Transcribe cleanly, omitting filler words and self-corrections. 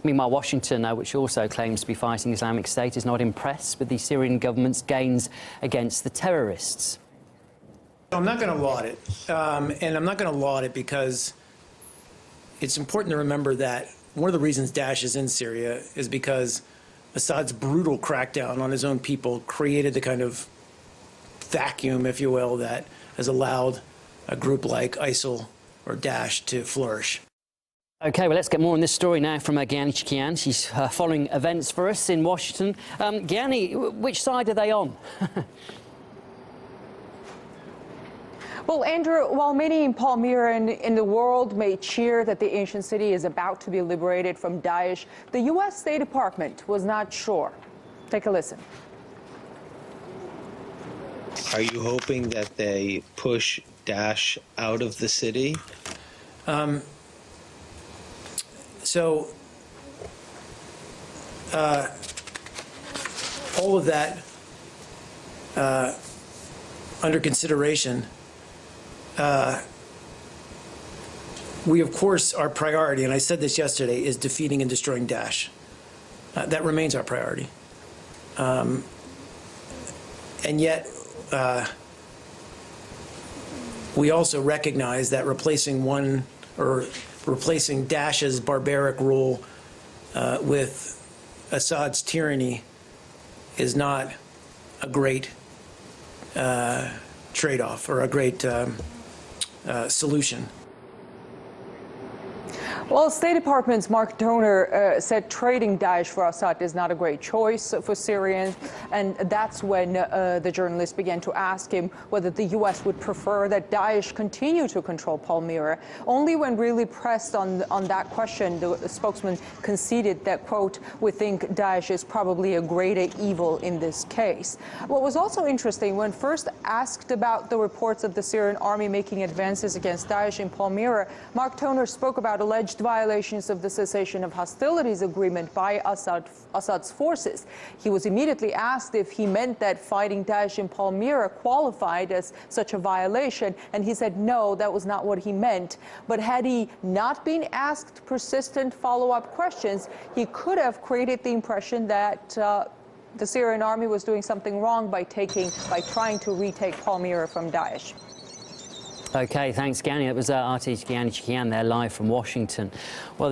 Meanwhile, Washington, which also claims to be fighting Islamic State, is not impressed with the Syrian government's gains against the terrorists. I'm not going to laud it, and I'm not going to laud it because it's important to remember that one of the reasons Daesh is in Syria is because Assad's brutal crackdown on his own people created the kind of vacuum, if you will, that has allowed a group like ISIL or Daesh to flourish. OK, well, let's get more on this story now from Ghiani Chikian. She's following events for us in Washington. Ghiani, which side are they on? Well, Andrew, while many in Palmyra and in the world may cheer that the ancient city is about to be liberated from Daesh, the U.S. State Department was not sure. Take a listen. Are you hoping that they push Daesh out of the city? All of that under consideration, we, of course, our priority, and I said this yesterday, is defeating and destroying Daesh. That remains our priority. And yet, we also recognize that replacing Daesh's barbaric rule with Assad's tyranny is not a great trade-off or a great solution. Well, State Department's Mark Toner said trading Daesh for Assad is not a great choice for Syrians, and that's when the journalist began to ask him whether the U.S. would prefer that Daesh continue to control Palmyra. Only when really pressed on that question, the spokesman conceded that, quote, "We think Daesh is probably a greater evil in this case." What was also interesting, when first asked about the reports of the Syrian army making advances against Daesh in Palmyra, Mark Toner spoke about alleged violations of the cessation of hostilities agreement by Assad's forces. He was immediately asked if he meant that fighting Daesh in Palmyra qualified as such a violation, and he said no, that was not what he meant. But had he not been asked persistent follow-up questions, he could have created the impression that the Syrian army was doing something wrong by trying to retake Palmyra from Daesh. OK, thanks, Ghiani. It was RT's Ghiani Chikian there live from Washington. Well,